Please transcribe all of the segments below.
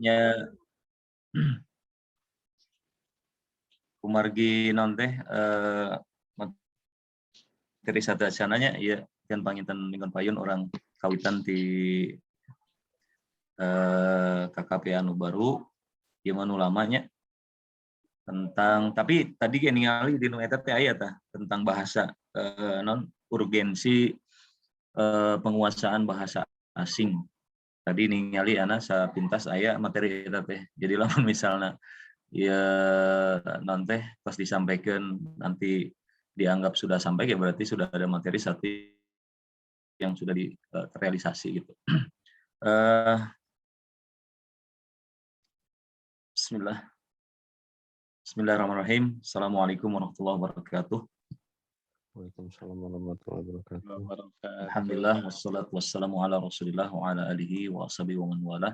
nya kumargi non teh materi sadasananya ieu kan panginten ningon payun orang kawitan ti KKP anu baru ieu mah nu lamanya tentang, tapi tadi ge ningali di nu eta teh aya tah tentang bahasa non urgensi penguasaan bahasa asing. Tadi ningali ana sapintas aya materi eta teh. Jadi lamun misalna ya non teh pas disampaikan nanti dianggap sudah sampai ya berarti sudah ada materi satu yang sudah terrealisasi gitu. Bismillahirrahmanirrahim. Assalamualaikum warahmatullahi wabarakatuh. Waalaikumsalam warahmatullahi wabarakatuh. Alhamdulillah wassalatu wassalamu ala Rasulillah wa ala alihi wa ashabihi wa man wala.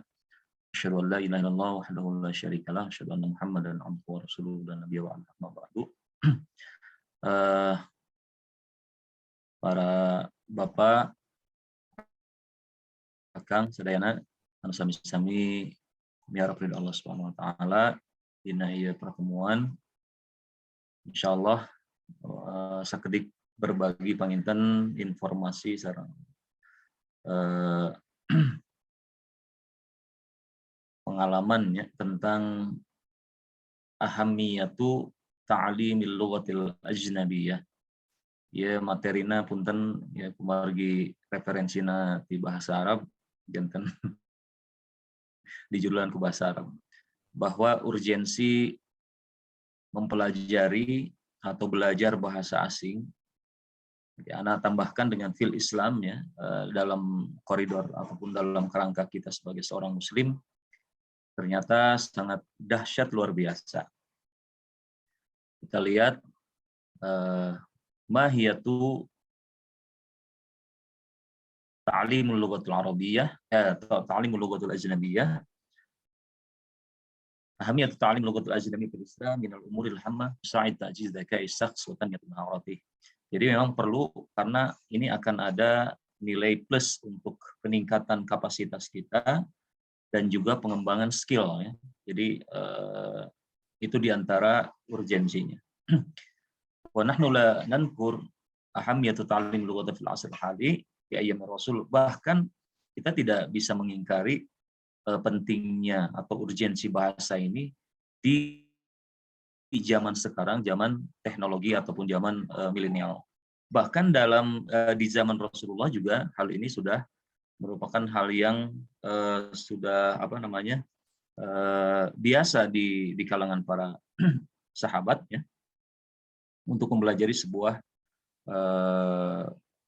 Asyhadu an la ilaha illallah wahdahu la syarika lah, asyhadu anna Muhammadan abduhu wa rasuluhu la nabiyya wa amma ba'du. Para bapak, akang sadayana anu sami-sami miharep ridho Allah Subhanahu wa taala dina ieu pertemuan insyaallah sakedik berbagi panginten informasi sareng pengalaman ya tentang ahamiyatu ta'limil lughatil ajnabiyah. Ya materina punten ya kumargi referensina di bahasa Arab janten di jurulan ku bahasa Arab bahwa urgensi mempelajari atau belajar bahasa asing ya, ana tambahkan dengan fil Islam ya dalam koridor ataupun dalam kerangka kita sebagai seorang muslim ternyata sangat dahsyat luar biasa. Kita lihat mahiyatu ta'limul lughatul arabiyyah ta'limul lughatul ajnabiyyah. Ahamiyatu ta'lim lughatul ajnabiyyah fil Islam min al-umuril hamma sa'id ta'jiz dzaka'i syakhs wa tanmiyat maharatih. Jadi memang perlu karena ini akan ada nilai plus untuk peningkatan kapasitas kita dan juga pengembangan skill ya. Jadi itu diantara urgensinya. Wa nahnu la nankur ahamiyatu ta'lim lughat fil asr hali ya ayyam Rasul. Bahkan kita tidak bisa mengingkari pentingnya atau urgensi bahasa ini di zaman sekarang, zaman teknologi ataupun zaman milenial. Bahkan dalam di zaman Rasulullah juga hal ini sudah merupakan hal yang sudah biasa di kalangan para sahabat ya untuk mempelajari sebuah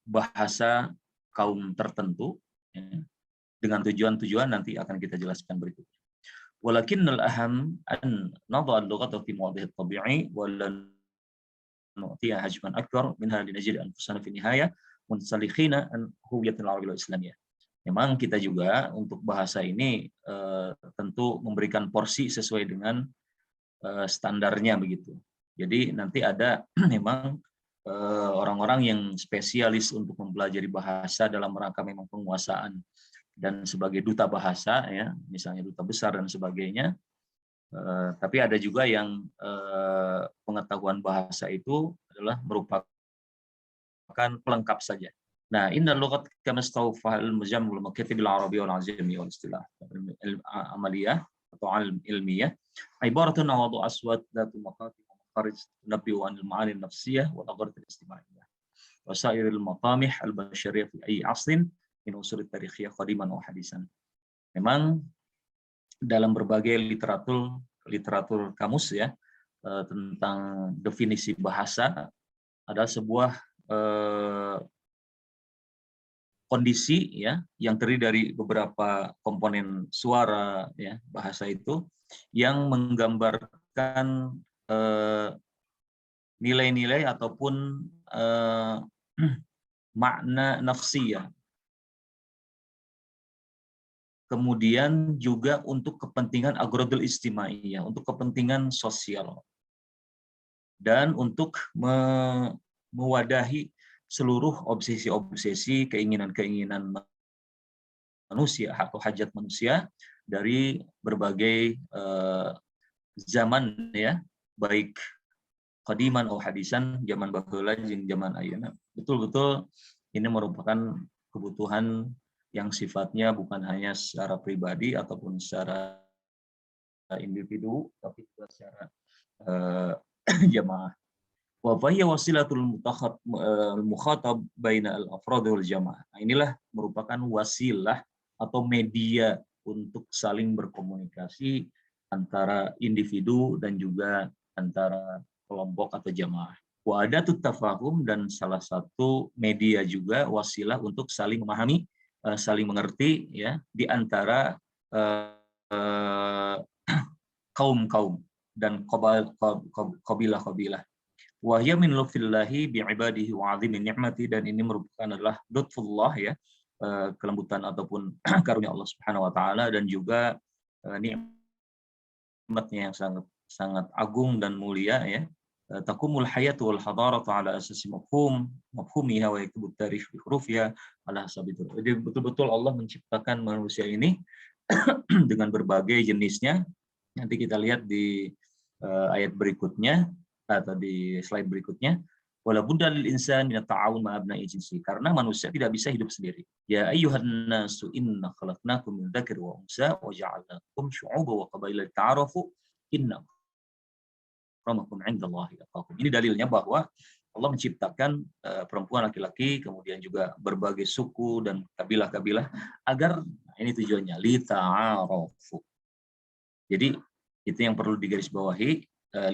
bahasa kaum tertentu ya, dengan tujuan-tujuan nanti akan kita jelaskan berikutnya. Walakinnal aham an nadha al-lughata fi mawdhi'i tabi'i wa lan nu'tiha hajman akbar minha linajid anfusana fi nihaya munsalikhina an huwiyatil arabiyyah islamiyah. Memang kita juga untuk bahasa ini tentu memberikan porsi sesuai dengan standarnya begitu. Jadi nanti ada memang orang-orang yang spesialis untuk mempelajari bahasa dalam rangka memang penguasaan dan sebagai duta bahasa ya, misalnya duta besar dan sebagainya. Tapi ada juga yang pengetahuan bahasa itu adalah merupakan pelengkap saja. Nah, inna lughat kama istawfa al-mujam wal makif bil arabiyyah wal ajamiyah wal istilah amaliyah atau ilmiyah ibaratun wadu aswat datu maqatif wa makharij nabi wa anil ma'ani an-nafsiyah wa agharat al-istimaiyah wa sa'iril maqamih al-bashariyah fi ayyi asrin min usul tarikhiyah qadiman wa hadisan. Memang dalam berbagai literatur kamus ya tentang definisi bahasa ada sebuah kondisi ya yang terdiri dari beberapa komponen suara ya bahasa itu yang menggambarkan nilai-nilai ataupun makna nafsiyah. Kemudian juga untuk kepentingan agrodul istimaiyah, untuk kepentingan sosial. Dan untuk mewadahi seluruh obsesi-obsesi, keinginan-keinginan manusia atau hajat manusia dari berbagai zaman ya, baik qadiman atau hadisan, zaman baheula jeung zaman ayeuna. Betul-betul ini merupakan kebutuhan yang sifatnya bukan hanya secara pribadi ataupun secara individu, tapi juga secara jamaah. Wa hiya wasilatul mukhatab baina al-afrad wal jamaah. Nah, inilah merupakan wasilah atau media untuk saling berkomunikasi antara individu dan juga antara kelompok atau jamaah. Wa adatut tafahum, dan salah satu media juga wasilah untuk saling memahami, saling mengerti ya di antara kaum-kaum dan qabilah-qabilah. Wa hiya min lutfillahi bi'ibadihi wa 'azimi ni'mati, dan ini merupakan adalah lutfullah ya, kelembutan ataupun karunia Allah Subhanahu wa taala, dan juga nikmatnya yang sangat sangat agung dan mulia ya. Taqumul hayatu wal hadaratu ala asasi mafhumiha wa yaktubut tarikh bi hurufiha ala hasabihi. Jadi betul-betul Allah menciptakan manusia ini dengan berbagai jenisnya. Nanti kita lihat di ayat berikutnya atau di slide berikutnya. Wala budda lil insan min at-ta'awun ma abna'i jinsi, karena manusia tidak bisa hidup sendiri. Ya ayyuhan nasu inna khalaqnakum min dzakari wa unsa wa ja'alnakum syu'uban wa qabaila ta'arafu inna akramakum 'indallahi atqakum. Ini dalilnya bahwa Allah menciptakan perempuan, laki-laki, kemudian juga berbagai suku dan kabilah-kabilah agar, nah ini tujuannya, li ta'arafu. Jadi itu yang perlu digarisbawahi,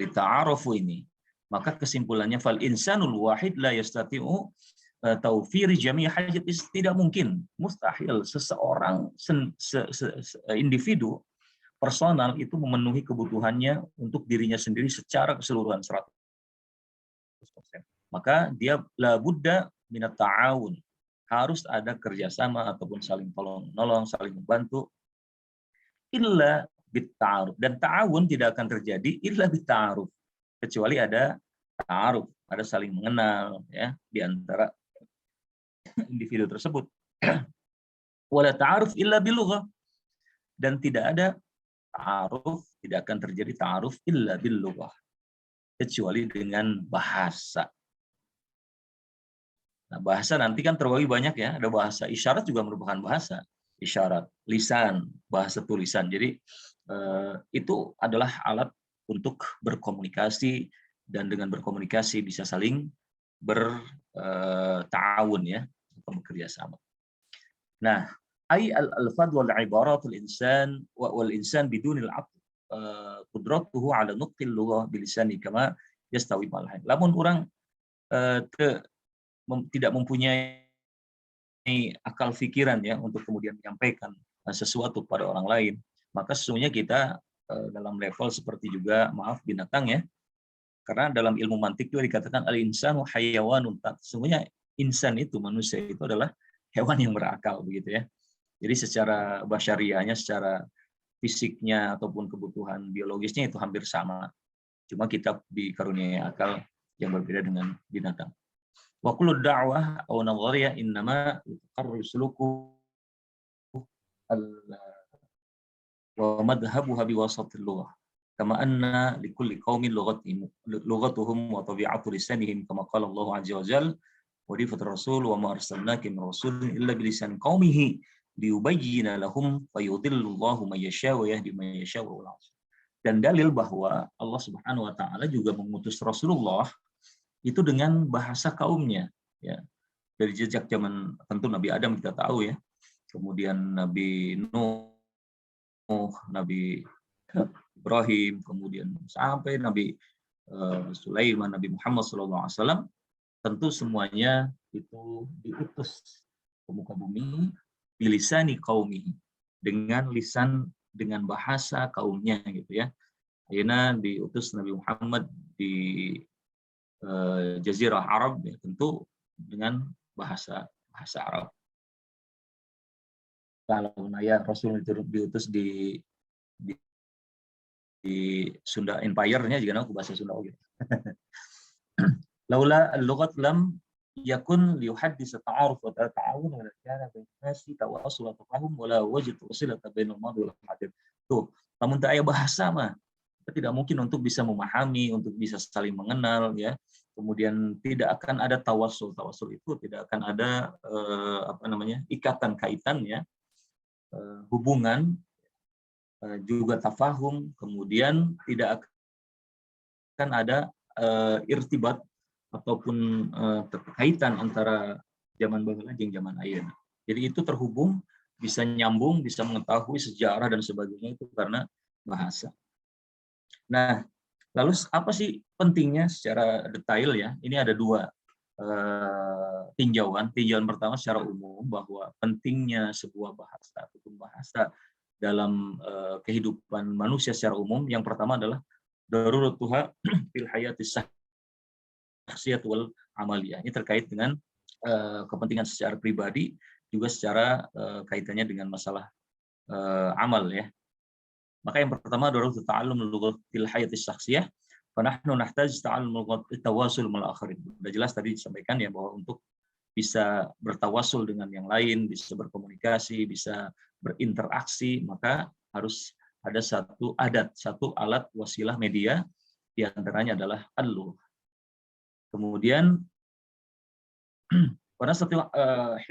li ta'arafu ini. Maka kesimpulannya fal insanul wahid la yastati'u taufiri jami' hajat, tidak mungkin, mustahil seseorang individu personal itu memenuhi kebutuhannya untuk dirinya sendiri secara keseluruhan 100%. Maka dia la budda minat ta'awun, harus ada kerjasama ataupun saling tolong-menolong, saling membantu. Illa bitta'aruf, dan ta'awun tidak akan terjadi illa bitta'aruf, kecuali ada ta'aruf, ada saling mengenal ya di antara individu tersebut. Wala ta'aruf illa bilughah, dan tidak ada ta'aruf, tidak akan terjadi ta'aruf illa bilughah, kecuali dengan bahasa. Nah, bahasa nanti kan terbagi banyak ya, ada bahasa isyarat juga merupakan bahasa isyarat, lisan, bahasa tulisan. Jadi itu adalah alat untuk berkomunikasi, dan dengan berkomunikasi bisa saling berta'awun ya, bekerja sama. Nah, ay al-alfad wal ibaratul insan wal insan bidunil aql qudratuhu ala nutqil lughah bilisani kama yastawi malahan. Lamun orang tidak mempunyai akal pikiran ya untuk kemudian menyampaikan sesuatu pada orang lain, maka sesungguhnya kita dalam level seperti juga binatang ya. Karena dalam ilmu mantik juga dikatakan al-insanu hayawanun. Sesungguhnya insan itu, manusia itu adalah hewan yang berakal begitu ya. Jadi secara basyariahnya, secara fisiknya ataupun kebutuhan biologisnya itu hampir sama. Cuma kita dikaruniai akal yang berbeda dengan binatang. Wa kullu da'wah aw nadhariyah innama yuqarru suluku wa madhhabuha biwasatil lughah. Kama anna likulli qaumin lughatuhum wa tabi'atu lisanihim, kama qala Allah azza wa jalla wa rifat rasul wa ma arsalnaka min rasulin illa bilisan qaumihi liyubayyina lahum fayudhillullahu may yasha wa yahdi may yasha wa huwal. Dan dalil bahwa Allah Subhanahu wa taala juga mengutus Rasulullah itu dengan bahasa kaumnya ya. Dari jejak zaman tentu Nabi Adam kita tahu ya. Kemudian Nabi Nuh, Nabi Ibrahim, kemudian sampai Nabi Sulaiman, Nabi Muhammad SAW, tentu semuanya itu diutus ke muka bumi bilisani qaumi, dengan lisan, dengan bahasa kaumnya gitu ya. Akhirnya diutus Nabi Muhammad di Jazirah Arab ya, tentu dengan bahasa Arab. Kalau ya Rasul itu diutus di Sunda Empire-nya juga aku bahasa Sunda gitu. Laula al-lughat lam yakun liyuhaddis ta'aruf wa ta'awun wa kana bain nasi tawassul wa tafahum wa la wajid wasilata bainal madhi wal hadir. Tuh, namun tak aya bahasa mah kita tidak mungkin untuk bisa memahami, untuk bisa saling mengenal ya. Kemudian tidak akan ada tawassul. Tawassul itu tidak akan ada ikatan kaitan ya, hubungan, juga tafahum, kemudian tidak akan ada irtibat ataupun kaitan antara zaman baheula jeung zaman ayeuna. Jadi itu terhubung, bisa nyambung, bisa mengetahui sejarah dan sebagainya itu karena bahasa. Nah, lalu apa sih pentingnya secara detail ya? Ini ada dua tinjauan. Tinjauan pertama secara umum bahwa pentingnya sebuah bahasa ataupun bahasa dalam kehidupan manusia secara umum. Yang pertama adalah daruratuha fil hayatis syakhsiyah wal amaliyah. Ini terkait dengan kepentingan secara pribadi, juga secara kaitannya dengan masalah amal ya. Maka yang pertama daruratu ta'allum lughat fil hayatis syakhsiyah, fa nahnu nahtaj ta'allum lughat tawasul mal akharin. Sudah jelas tadi disampaikan ya bahwa untuk bisa bertawasul dengan yang lain, bisa berkomunikasi, bisa berinteraksi, maka harus ada satu adat, satu alat wasilah media, di antaranya adalah al-lughah. Kemudian pada setiap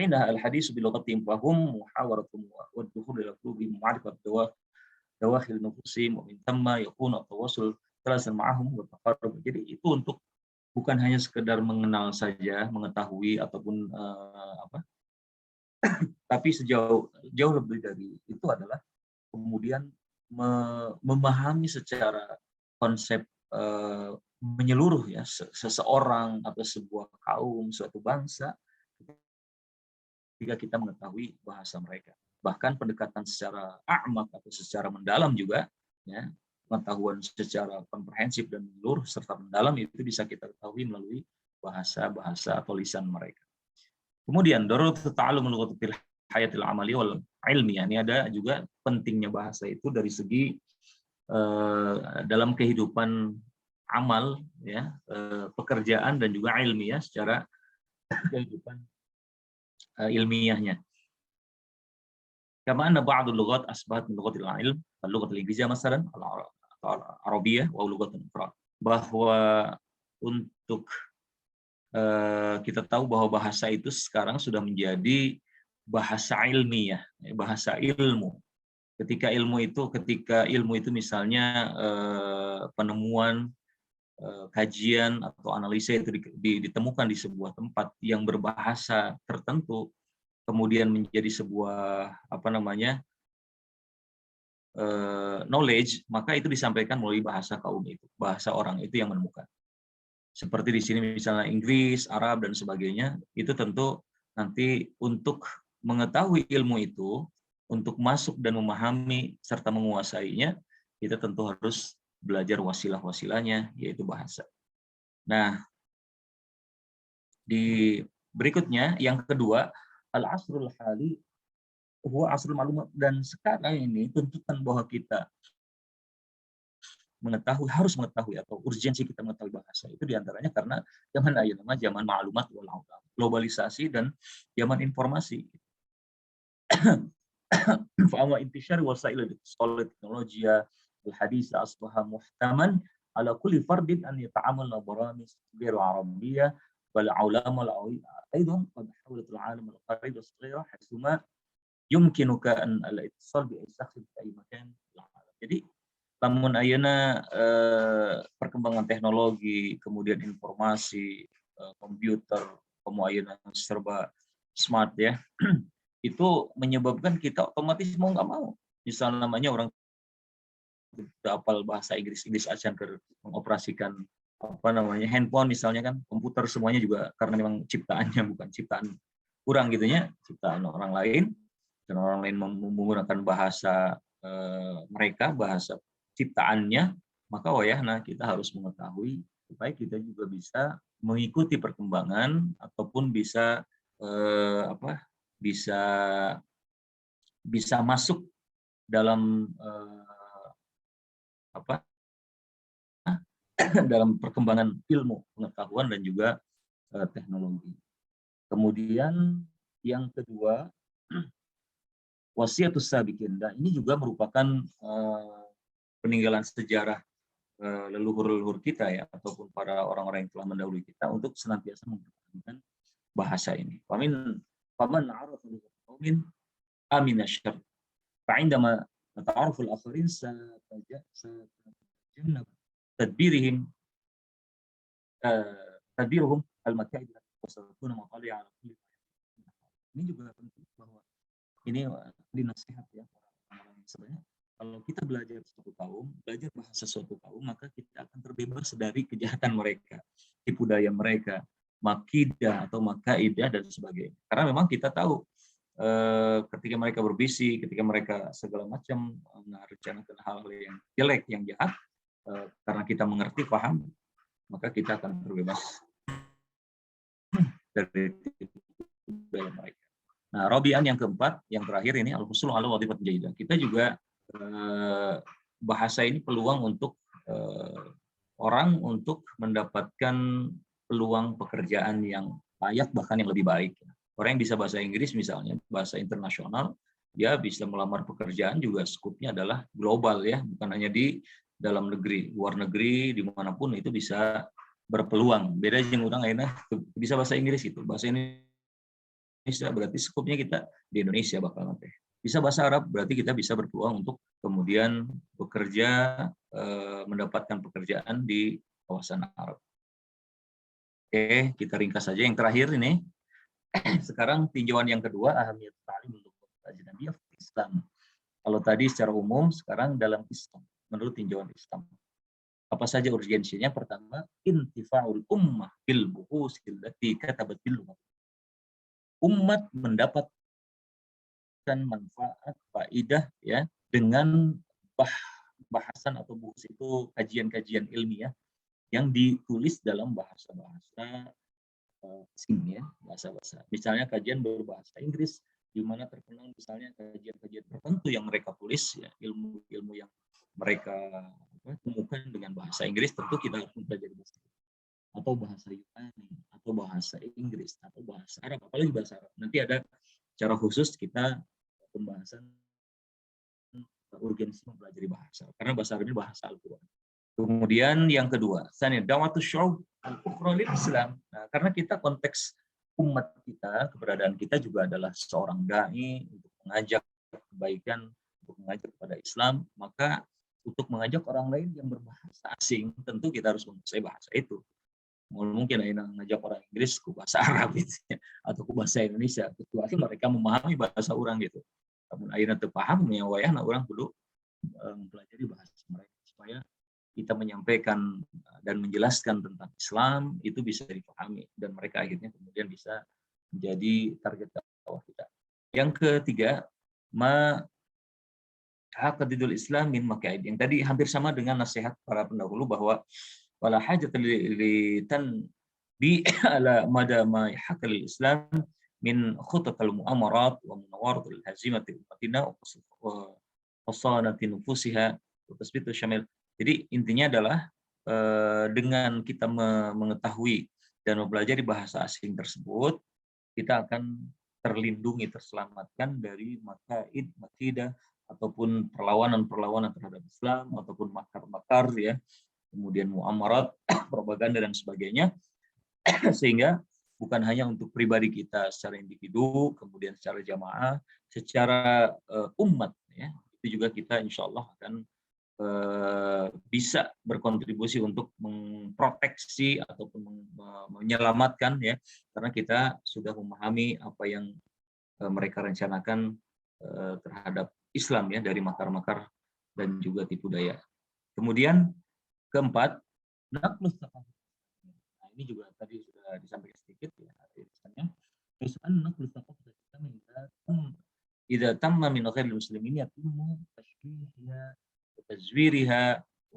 hina al-hadis bil lughatin fahum muhawaratum wa dukhul ila qulubi ma'rifat dawakhil nufusim wa min thamma yakunu at-tawassul talasan ma'ahum wa taqarrub. Jadi itu untuk bukan hanya sekedar mengenal saja, mengetahui ataupun tapi jauh lebih dari itu adalah kemudian memahami secara konsep menyeluruh ya seseorang atau sebuah kaum, suatu bangsa, ketika kita mengetahui bahasa mereka. Bahkan pendekatan secara a'mak atau secara mendalam juga ya, pengetahuan secara komprehensif dan menyeluruh serta mendalam itu bisa kita ketahui melalui bahasa-bahasa atau lisan mereka. Kemudian daruratu ta'allum lughat fil hayatil amali wal ilmiyah. Ini ada juga pentingnya bahasa itu dari segi dalam kehidupan amal ya, pekerjaan dan juga ilmiah secara kehidupan ilmiahnya. Kama anna ba'd al-lughat asbahat min lughatil ilm, al-lughatul inggrisiyah masalan, al-arabiyah wa lughatun ukhra. Bahwa untuk kita tahu bahwa bahasa itu sekarang sudah menjadi bahasa ilmiah, bahasa ilmu. Ketika ilmu itu misalnya penemuan, kajian atau analisa itu ditemukan di sebuah tempat yang berbahasa tertentu, kemudian menjadi sebuah knowledge, maka itu disampaikan melalui bahasa kaum itu, bahasa orang itu yang menemukan. Seperti di sini misalnya Inggris, Arab dan sebagainya, itu tentu nanti untuk mengetahui ilmu itu, untuk masuk dan memahami serta menguasainya, kita tentu harus belajar wasilah-wasilahnya, yaitu bahasa. Nah, di berikutnya yang kedua, al-asrul hali huwa asrul ma'lumat, dan sekarang ini tuntutan bahwa kita harus mengetahui atau urgensi kita mengetahui bahasa itu diantaranya karena zaman ma'lumat wal aulam, globalisasi dan zaman informasi. Fa'ama intishar wasail teknologiya al-hadis asbaha muhtaman ala kulli fardin an yata'amal baramij ghairu arabiyyah wal ulama aidan qad hawalat al-alam al-qarib as-saghira hasuma yumkinuka an al-ittisal bi shakhs fi ay makan. Jadi namun ayeuna perkembangan teknologi, kemudian informasi, komputer, ayeuna serba smart ya, itu menyebabkan kita otomatis mau nggak mau. Misalnya namanya orang hafal bahasa Inggris aja mengoperasikan handphone misalnya kan, komputer semuanya juga karena memang ciptaannya bukan ciptaan kurang gitunya, ciptaan orang lain, dan orang lain menggunakan bahasa mereka, bahasa ciptaannya, maka kita harus mengetahui supaya kita juga bisa mengikuti perkembangan ataupun bisa bisa masuk dalam dalam perkembangan ilmu, pengetahuan dan juga teknologi. Kemudian yang kedua, wasiatus sabiqin. Dan ini juga merupakan peninggalan sejarah leluhur-leluhur kita ya, ataupun para orang-orang yang telah mendahului kita untuk senantiasa mempertahankan bahasa ini. Faman arafa qaumin amina syarr. Fa'indama nata'aruful akharin satajannab tadbirihim tadbiruhum al-makaid wa satuna maqali' ala kulli. Ini juga penting bahwa ini dinasihat ya orang-orang sebenarnya. Kalau kita belajar suatu kaum, belajar bahasa suatu kaum, maka kita akan terbebas dari kejahatan mereka, tipu daya mereka, makidah atau makaidah dan sebagainya. Karena memang kita tahu ketika mereka berbisik, ketika mereka segala macam merencanakan hal-hal yang jelek, yang jahat, karena kita mengerti, paham, maka kita akan terbebas dari tipu daya mereka. Nah, Robian yang keempat, yang terakhir ini al-husul ala wadhifat jaidah. Kita juga bahasa ini peluang untuk orang untuk mendapatkan peluang pekerjaan yang layak, bahkan yang lebih baik. Orang yang bisa bahasa Inggris misalnya, bahasa internasional, dia bisa melamar pekerjaan juga skupnya adalah global ya, bukan hanya di dalam negeri, luar negeri, dimanapun itu bisa berpeluang. Beda dengan orang lainnya bisa bahasa Inggris gitu, bahasa Indonesia berarti skupnya kita di Indonesia bakal nanti. Bisa bahasa Arab berarti kita bisa berpeluang untuk kemudian bekerja, mendapatkan pekerjaan di kawasan Arab. Oke, kita ringkas saja yang terakhir ini. Sekarang tinjauan yang kedua, ahamiyat ta'lim untuk ajnabiyah Islam. Kalau tadi secara umum, sekarang dalam Islam, menurut tinjauan Islam. Apa saja urgensinya? Pertama, intifa'ul ummah bil buhusil lati katabat bil ummah. Umat mendapatkan manfaat, faidah ya dengan bahasan atau buku itu kajian-kajian ilmiah yang ditulis dalam bahasa-bahasa asing ya, bahasa-bahasa. Misalnya kajian berbahasa Inggris di mana terkenal misalnya kajian-kajian tertentu yang mereka tulis ya, ilmu-ilmu yang mereka temukan dengan bahasa Inggris, tentu kita harus mempelajari bahasa atau bahasa Yunani atau bahasa Inggris atau bahasa Arab, apalagi bahasa Arab. Nanti ada secara khusus kita pembahasan urgensi mempelajari bahasa karena bahasa Arab ini bahasa Al-Quran. Kemudian yang kedua, da'watu syu'ub al-ukhra lil Islam. Nah, karena kita konteks umat kita, keberadaan kita juga adalah seorang dai untuk mengajak kebaikan, untuk mengajak kepada Islam, maka untuk mengajak orang lain yang berbahasa asing, tentu kita harus menguasai bahasa itu. Mungkin Aina ngajak orang Inggris ke bahasa Arab gitu, atau ke bahasa Indonesia, kecuali mereka memahami bahasa orang gitu. Namun Aina terpaham yang wayahna orang perlu mempelajari bahasa mereka supaya kita menyampaikan dan menjelaskan tentang Islam itu bisa dipahami dan mereka akhirnya kemudian bisa menjadi target dakwah kita. Yang ketiga, aqidul Islam min makaid. Yang tadi hampir sama dengan nasihat para pendahulu bahwa wala hajat li tanbi ala mada ma yahqal Islam min khutatil mu'amarat wa munawaratil hazimati ummatina wa qasanati nufusiha wa tasbitu syamil. Jadi intinya adalah dengan kita mengetahui dan mempelajari bahasa asing tersebut, kita akan terlindungi, terselamatkan dari makaid, makidah, ataupun perlawanan-perlawanan terhadap Islam, ataupun makar-makar ya, kemudian muamarat, propaganda dan sebagainya, sehingga bukan hanya untuk pribadi kita secara individu, kemudian secara jamaah, secara umat ya, itu juga kita insya Allah akan bisa berkontribusi untuk memproteksi ataupun menyelamatkan ya, karena kita sudah memahami apa yang mereka rencanakan terhadap Islam ya, dari makar-makar dan juga tipu daya. Kemudian keempat, naqlus tsaqafah. Nah, ini juga tadi sudah disampaikan sedikit ya, misalnya naqlus tsaqafah idza tamma min ghairil muslimin yatimmu tashbihha wa tazwiriha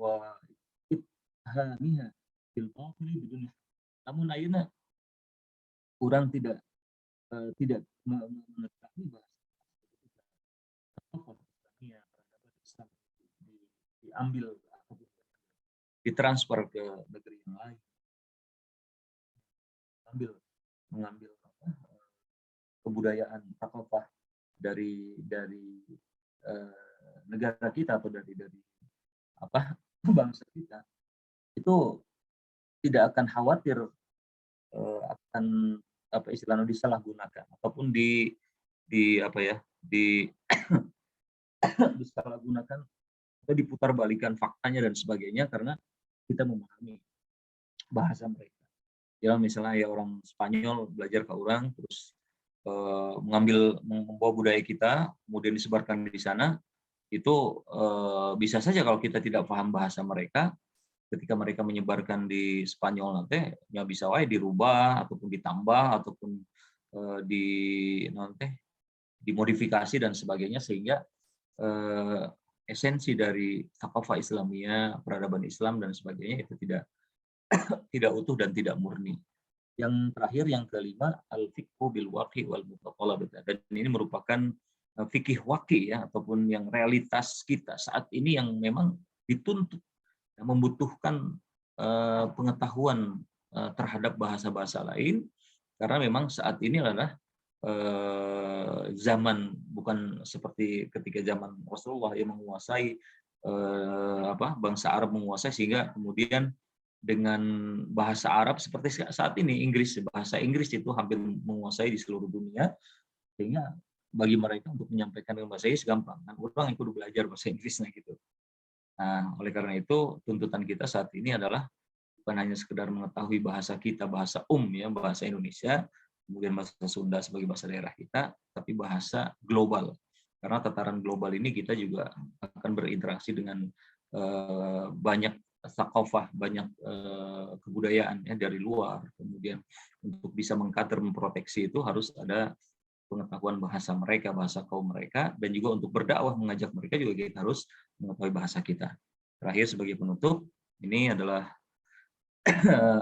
wa ibhamiha bil batil bidun. Namun ayeuna kurang tidak mengetahui bahasa Islam diambil atau ditransfer ke negeri yang lain, mengambil kebudayaan thaqafah dari negara kita atau dari apa bangsa kita, itu tidak akan khawatir akan apa istilahnya disalahgunakan ataupun apa ya disalahgunakan atau diputarbalikan faktanya dan sebagainya karena kita memahami bahasa mereka. Ya misalnya ya orang Spanyol belajar ke orang terus membawa budaya kita kemudian disebarkan di sana, itu bisa saja kalau kita tidak paham bahasa mereka, ketika mereka menyebarkan di Spanyol nanti ya bisa wae dirubah ataupun ditambah ataupun dimodifikasi dan sebagainya sehingga esensi dari thaqafah Islamiyah, peradaban Islam dan sebagainya itu tidak utuh dan tidak murni. Yang terakhir yang kelima al-fiqhu bil waqi wal mutaqalabat, dan ini merupakan fikih waqi ya ataupun yang realitas kita saat ini yang memang dituntut membutuhkan pengetahuan terhadap bahasa-bahasa lain karena memang saat ini adalah zaman bukan seperti ketika zaman Rasulullah yang menguasai bangsa Arab menguasai sehingga kemudian dengan bahasa Arab seperti saat ini bahasa Inggris itu hampir menguasai di seluruh dunia sehingga bagi mereka untuk menyampaikan dengan bahasa Inggris gampang kan orang yang kudu belajar bahasa Inggrisnya gitu. Nah, oleh karena itu tuntutan kita saat ini adalah bukan hanya sekedar mengetahui bahasa kita, bahasa ya, bahasa Indonesia, kemudian bahasa Sunda sebagai bahasa daerah kita, tapi bahasa global. Karena tataran global ini kita juga akan berinteraksi dengan banyak thaqafah, banyak kebudayaan ya dari luar. Kemudian untuk bisa mengkater memproteksi itu harus ada pengetahuan bahasa mereka, bahasa kaum mereka, dan juga untuk berdakwah mengajak mereka juga kita harus mengetahui bahasa kita. Terakhir sebagai penutup, ini adalah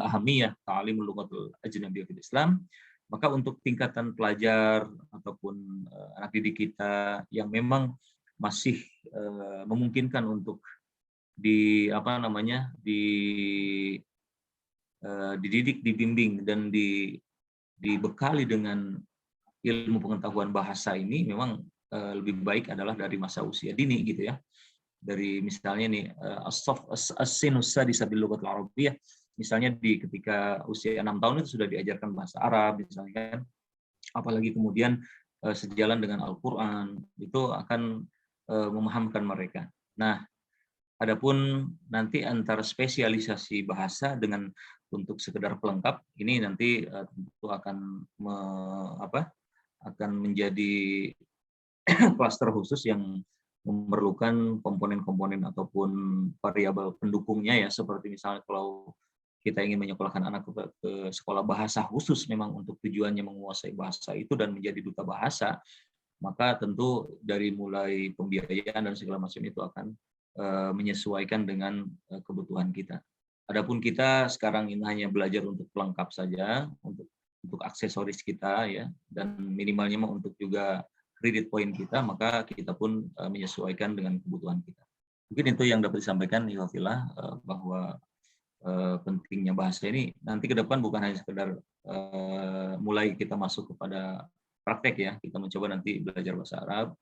ahamiyah ta'limul lughatul ajnabiyyah fil Islam. Maka untuk tingkatan pelajar ataupun anak didik kita yang memang masih memungkinkan untuk dididik, dibimbing dan dibekali dengan ilmu pengetahuan bahasa ini memang lebih baik adalah dari masa usia dini gitu ya. Dari misalnya nih as-sinus sadisa bil lughatil arabiyyah, misalnya ketika usia 6 tahun itu sudah diajarkan bahasa Arab misalnya kan. Apalagi kemudian sejalan dengan Al-Qur'an itu akan memahamkan mereka. Nah, adapun nanti antara spesialisasi bahasa dengan untuk sekedar pelengkap ini nanti tentu akan menjadi klaster khusus yang memerlukan komponen-komponen ataupun variabel pendukungnya ya, seperti misalnya kalau kita ingin menyekolahkan anak ke sekolah bahasa khusus memang untuk tujuannya menguasai bahasa itu dan menjadi duta bahasa, maka tentu dari mulai pembiayaan dan segala macam itu akan menyesuaikan dengan kebutuhan kita. Adapun kita sekarang ini hanya belajar untuk pelengkap saja, untuk aksesoris kita ya, dan minimalnya untuk juga kredit poin kita, maka kita pun menyesuaikan dengan kebutuhan kita. Mungkin itu yang dapat disampaikan Ikhwafillah, bahwa pentingnya bahasa ini nanti ke depan bukan hanya sekedar mulai kita masuk kepada praktek ya, kita mencoba nanti belajar bahasa Arab,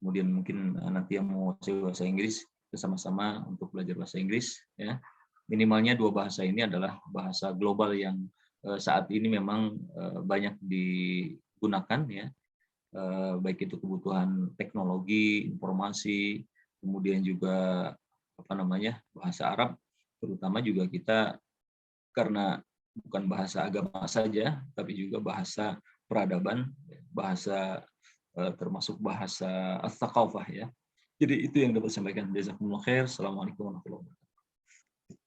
kemudian mungkin nanti yang mau bahasa Inggris bersama-sama untuk belajar bahasa Inggris ya. Minimalnya 2 bahasa ini adalah bahasa global yang saat ini memang banyak digunakan ya, baik itu kebutuhan teknologi, informasi, kemudian juga bahasa Arab, terutama juga kita karena bukan bahasa agama saja, tapi juga bahasa peradaban, bahasa termasuk bahasa as-thaqafah ya. Jadi itu yang dapat saya sampaikan. Jazakumullah khair. Assalamualaikum warahmatullahi wabarakatuh.